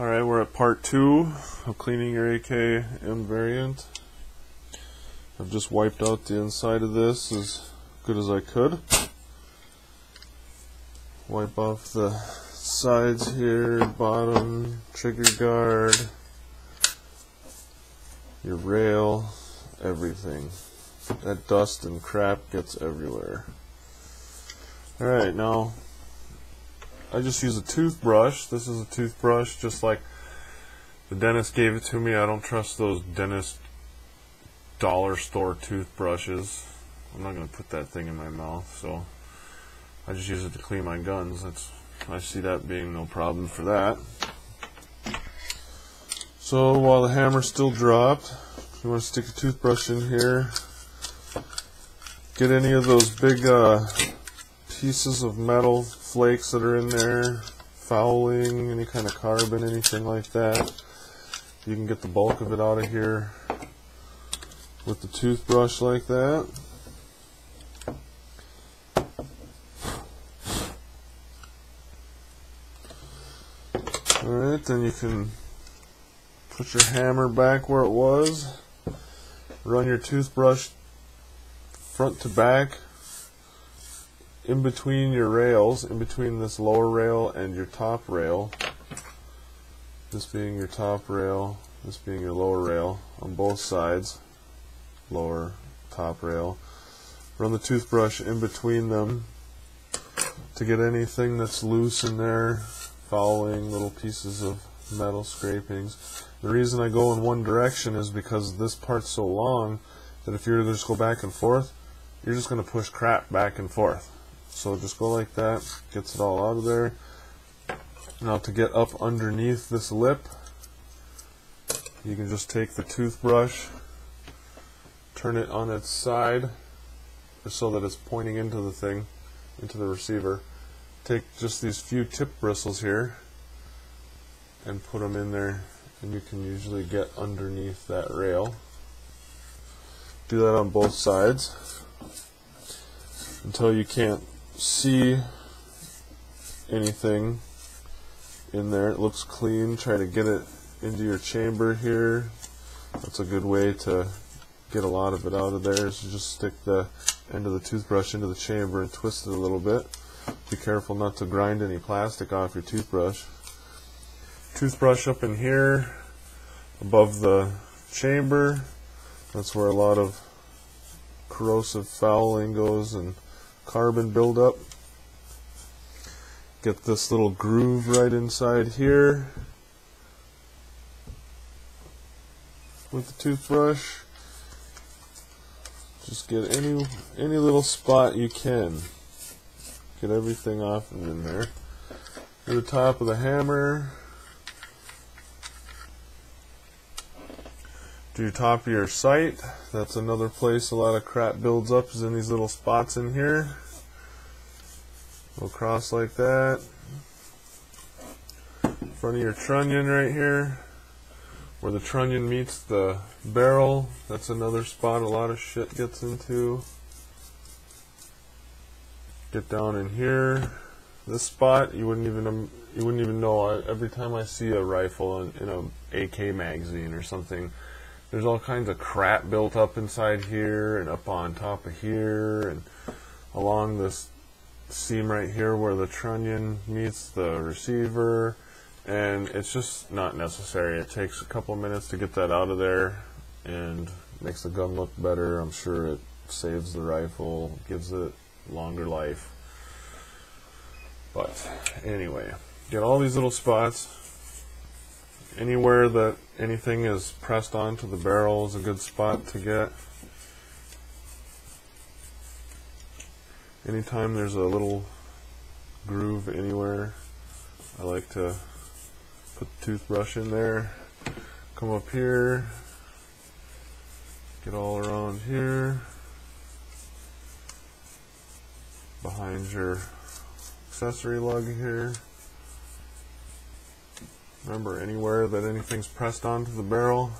Alright, we're at part 2 of cleaning your AK variant. I've just wiped out the inside of this as good as I could. Wipe off the sides here, bottom, trigger guard, your rail, everything. That dust and crap gets everywhere. Alright, now I just use a toothbrush. This is a toothbrush just like the dentist gave it to me. I don't trust those dentist dollar store toothbrushes. I'm not going to put that thing in my mouth, so I just use it to clean my guns. I see that being no problem for that. So while the hammer's still dropped, you want to stick a toothbrush in here. Get any of those big pieces of metal flakes that are in there, fouling, any kind of carbon, anything like that. You can get the bulk of it out of here with the toothbrush like that. Alright, then you can put your hammer back where it was, run your toothbrush front to back in between your rails, in between this lower rail and your top rail. This being your top rail, this being your lower rail on both sides, lower, top rail. Run the toothbrush in between them to get anything that's loose in there, fouling, little pieces of metal scrapings. The reason I go in one direction is because this part's so long that if you were to just go back and forth, you're just going to push crap back and forth. So just go like that, gets it all out of there. Now to get up underneath this lip, you can just take the toothbrush, turn it on its side so that it's pointing into the thing, into the receiver. Take just these few tip bristles here and put them in there, and you can usually get underneath that rail. Do that on both sides until you can't see anything in there. It looks clean. Try to get it into your chamber here. That's a good way to get a lot of it out of there, is to just stick the end of the toothbrush into the chamber and twist it a little bit. Be careful not to grind any plastic off your toothbrush. Toothbrush up in here above the chamber. That's where a lot of corrosive fouling goes and carbon buildup. Get this little groove right inside here with the toothbrush. Just get any little spot you can. Get everything off and in there. To the top of the hammer. Do your top of your sight. That's another place a lot of crap builds up, is in these little spots in here. Go across like that. Front of your trunnion right here, where the trunnion meets the barrel. That's another spot a lot of shit gets into. Get down in here. This spot you wouldn't even know. Every time I see a rifle in a AK magazine or something, there's all kinds of crap built up inside here and up on top of here and along this seam right here where the trunnion meets the receiver, and it's just not necessary. It takes a couple of minutes to get that out of there and makes the gun look better. I'm sure it saves the rifle, gives it longer life. But anyway, get all these little spots. Anywhere that anything is pressed onto the barrel is a good spot to get. Anytime there's a little groove anywhere, I like to put the toothbrush in there, come up here, get all around here, behind your accessory lug here. Remember, anywhere that anything's pressed onto the barrel,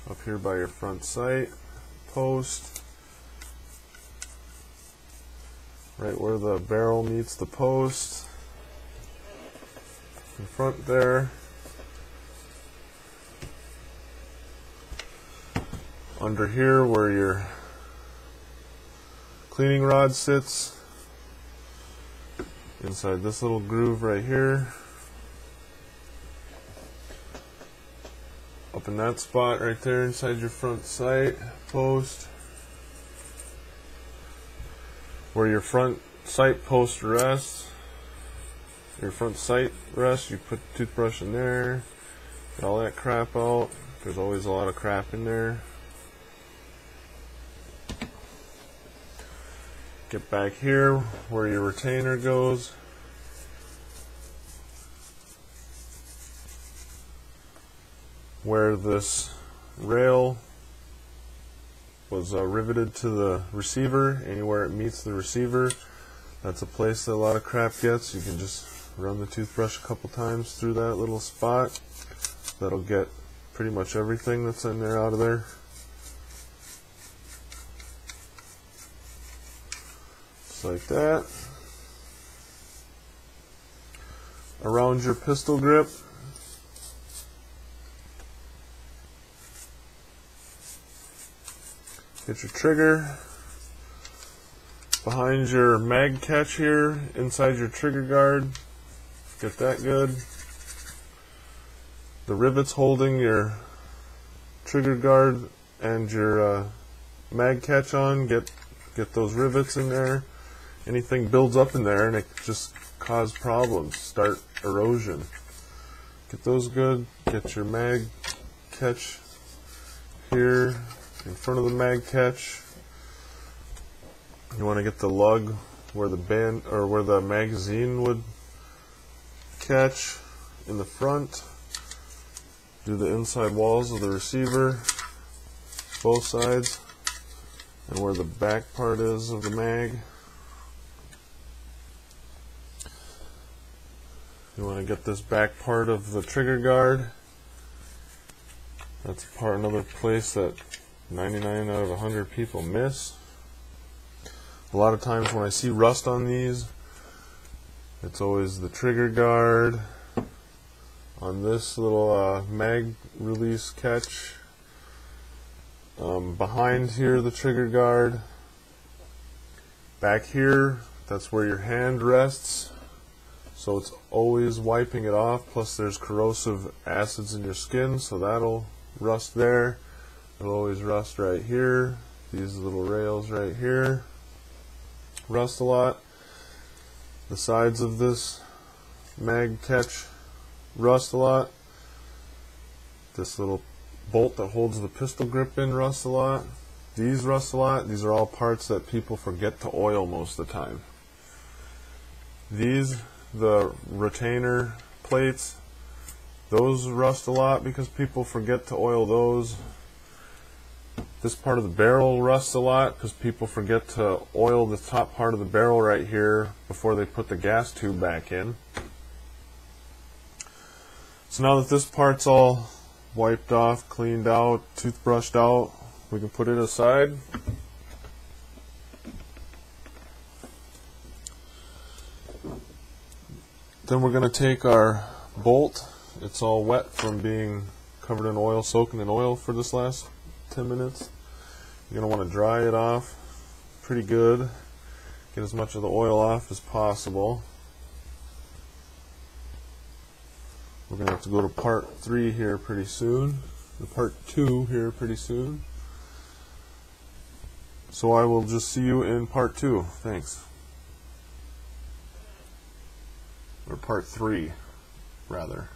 up here by your front sight post, right where the barrel meets the post, in front there. Under here where your cleaning rod sits, inside this little groove right here, up in that spot right there inside your front sight post, where your front sight post rests, your front sight rests, you put the toothbrush in there, get all that crap out. There's always a lot of crap in there. Get back here where your retainer goes. Where this rail was riveted to the receiver, anywhere it meets the receiver, that's a place that a lot of crap gets. You can just run the toothbrush a couple times through that little spot. That'll get pretty much everything that's in there out of there. Like that. Around your pistol grip, get your trigger. Behind your mag catch here, inside your trigger guard, get that good. The rivets holding your trigger guard and your mag catch on, get those rivets in there. Anything builds up in there and it just cause problems, start erosion. Get those good. Get your mag catch here in front of the mag catch. You want to get the lug where the band or where the magazine would catch in the front. Do the inside walls of the receiver, both sides, and where the back part is of the mag. You want to get this back part of the trigger guard. That's another place that 99 out of 100 people miss. A lot of times when I see rust on these, it's always the trigger guard on this little mag release catch. Behind here, the trigger guard. Back here, that's where your hand rests. So it's always wiping it off, plus there's corrosive acids in your skin, so that'll rust there. It'll always rust right here. These little rails right here rust a lot. The sides of this mag catch rust a lot. This little bolt that holds the pistol grip in rusts a lot. These rust a lot. These are all parts that people forget to oil most of the time. These, the retainer plates, those rust a lot because people forget to oil those. This part of the barrel rusts a lot because people forget to oil the top part of the barrel right here before they put the gas tube back in. So now that this part's all wiped off, cleaned out, toothbrushed out, we can put it aside. Then we're going to take our bolt. It's all wet from being covered in oil, soaking in oil for this last 10 minutes. You're going to want to dry it off pretty good. Get as much of the oil off as possible. We're going to have to go to part 3 here pretty soon. Or part 2 here pretty soon. So I will just see you in part 2. Thanks. Or part 3, rather.